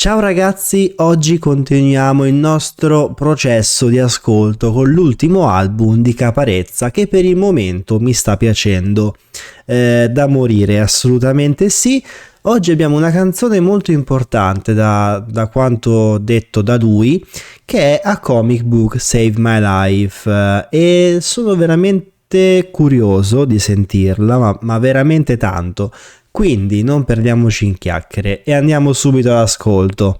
Ciao ragazzi, oggi continuiamo il nostro processo di ascolto con l'ultimo album di Caparezza che per il momento mi sta piacendo da morire, assolutamente sì. Oggi abbiamo una canzone molto importante da quanto detto da lui, che è A Comic Book Saved My Life, e sono veramente curioso di sentirla, ma veramente tanto. Quindi non perdiamoci in chiacchiere e andiamo subito all'ascolto.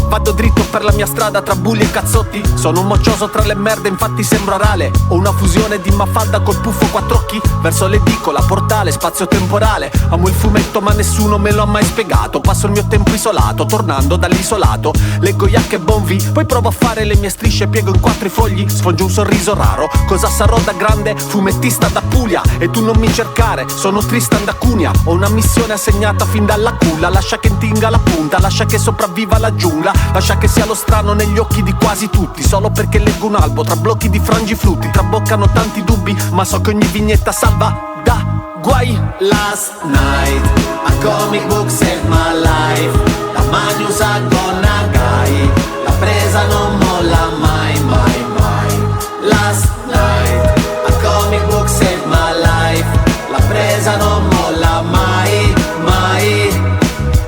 Vado dritto per la mia strada tra bulli e cazzotti. Sono un moccioso tra le merde, infatti sembro Arale. Ho una fusione di Mafalda col puffo quattro occhi. Verso l'edicola, portale, spazio temporale. Amo il fumetto ma nessuno me lo ha mai spiegato. Passo il mio tempo isolato, tornando dall'isolato. Leggo Yak e Bonvi, poi provo a fare le mie strisce. Piego in quattro i fogli, sfogio un sorriso raro. Cosa sarò da grande? Fumettista da Puglia. E tu non mi cercare, sono Tristan da Cunea. Ho una missione assegnata fin dalla culla. Lascia che intinga la punta, lascia che sopravviva la giungla. Lascia che sia lo strano negli occhi di quasi tutti. Solo perché leggo un albo tra blocchi di frangiflutti. Traboccano tanti dubbi, ma so che ogni vignetta salva da guai. Last night, a comic book saved my life. La Magnus a Gonagai. La presa non molla mai, mai, mai. Last night, a comic book saved my life. La presa non molla mai, mai,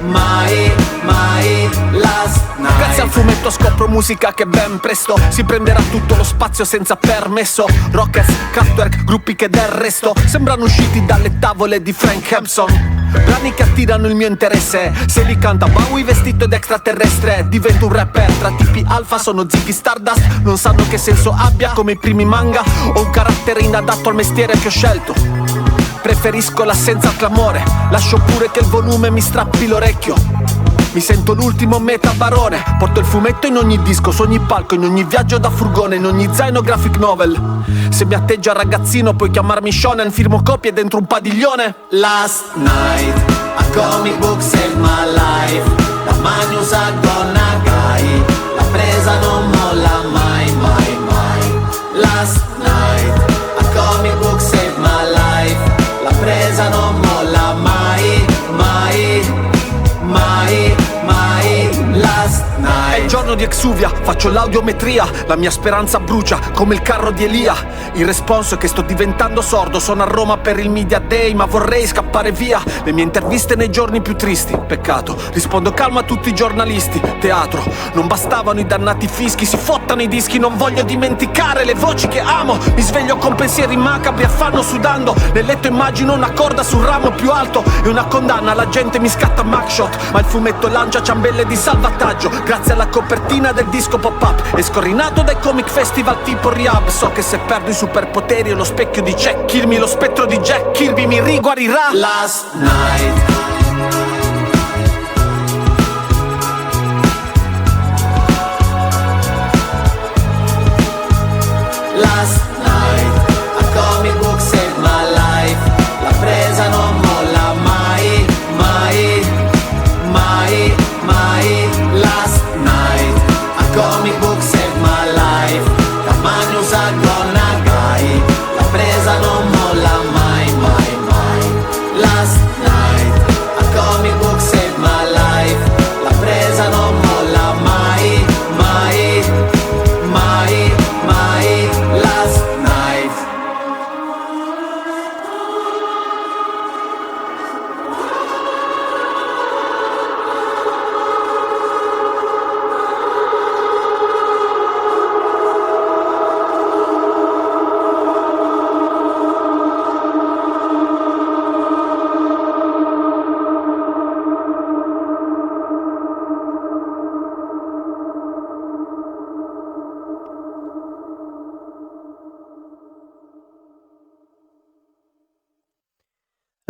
mai, mai. Last night. Grazie al fumetto scopro musica che ben presto si prenderà tutto lo spazio senza permesso. Rockets, Kraftwerk, gruppi che del resto sembrano usciti dalle tavole di Frank Hampson. Brani che attirano il mio interesse. Se li canta Bowie vestito ed extraterrestre. Divento un rapper tra tipi alfa, sono Ziggy Stardust. Non sanno che senso abbia come i primi manga. Ho un carattere inadatto al mestiere che ho scelto. Preferisco l'assenza al clamore. Lascio pure che il volume mi strappi l'orecchio. Mi sento l'ultimo metabarone. Porto il fumetto in ogni disco, su ogni palco, in ogni viaggio da furgone, in ogni zaino graphic novel. Se mi atteggia ragazzino puoi chiamarmi shonen. Firmo copie dentro un padiglione. Last night, a comic book saved my life. La Magnus a Gonagai. La presa non molla mai, mai, mai. Last night, a comic book saved my life. La presa non molla mai, mai, mai, mai. Last night. È il giorno di Exuvia, faccio l'audiometria. La mia speranza brucia come il carro di Elia. Il responso è che sto diventando sordo. Sono a Roma per il Media Day ma vorrei scappare via. Le mie interviste nei giorni più tristi. Peccato, rispondo calmo a tutti i giornalisti. Teatro, non bastavano i dannati fischi. Si fottano i dischi, non voglio dimenticare le voci che amo. Mi sveglio con pensieri macabri, affanno sudando. Nel letto immagino una corda sul ramo più alto e una condanna, la gente mi scatta mugshot. Ma il fumetto lancia ciambelle di salvataggio. Grazie alla copertina del disco pop-up e scorrinato dai comic festival tipo Rehab. So che se perdo i superpoteri e lo specchio di Jack Kirby, lo spettro di Jack Kirby mi riguarirà. Last night. Last night, a comic book saved my life. La presa non molla mai, mai, mai, mai. Last night, a comic book saved my life. La Magnus a Gonagai. La presa non molla mai, mai, mai. Last night, a comic book saved my life. La presa non molla mai, mai, mai, mai. Last night.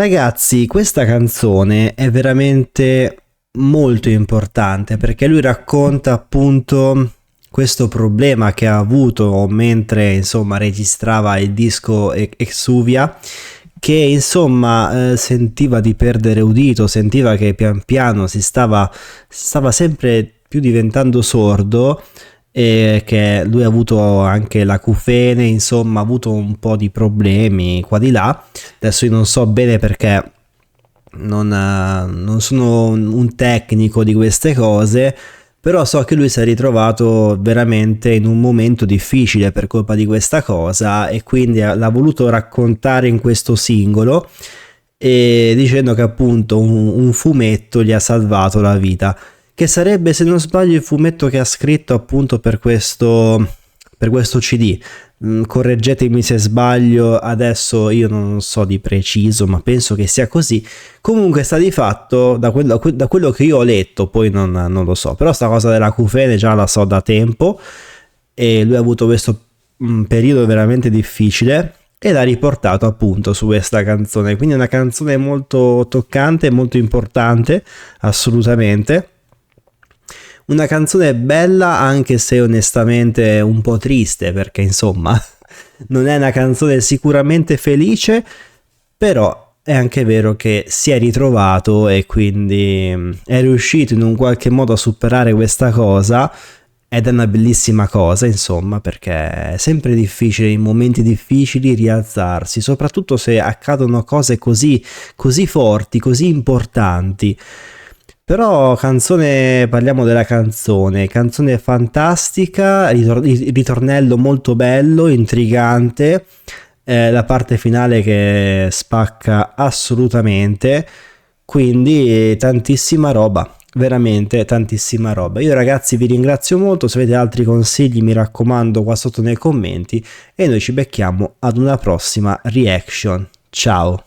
Ragazzi, questa canzone è veramente molto importante perché lui racconta appunto questo problema che ha avuto mentre insomma registrava il disco Exuvia, che insomma sentiva di perdere udito, sentiva che pian piano stava sempre più diventando sordo, e che lui ha avuto anche l'acufene, insomma ha avuto un po' di problemi qua di là. Adesso io non so bene perché non sono un tecnico di queste cose, però so che lui si è ritrovato veramente in un momento difficile per colpa di questa cosa, e quindi l'ha voluto raccontare in questo singolo, e dicendo che appunto un fumetto gli ha salvato la vita, che sarebbe, se non sbaglio, il fumetto che ha scritto appunto per questo CD. Correggetemi se sbaglio, adesso io non so di preciso, ma penso che sia così. Comunque sta di fatto, da quello che io ho letto, poi non lo so, però sta cosa della cufene già la so da tempo, e lui ha avuto questo periodo veramente difficile e l'ha riportato appunto su questa canzone. Quindi è una canzone molto toccante, molto importante, assolutamente. Una canzone bella, anche se onestamente un po' triste, perché insomma non è una canzone sicuramente felice, però è anche vero che si è ritrovato e quindi è riuscito in un qualche modo a superare questa cosa, ed è una bellissima cosa, insomma, perché è sempre difficile in momenti difficili rialzarsi, soprattutto se accadono cose così forti, così importanti. Però parliamo della canzone fantastica, ritornello molto bello, intrigante, la parte finale che spacca assolutamente, quindi tantissima roba, veramente tantissima roba. Io ragazzi vi ringrazio molto, se avete altri consigli mi raccomando qua sotto nei commenti, e noi ci becchiamo ad una prossima reaction. Ciao!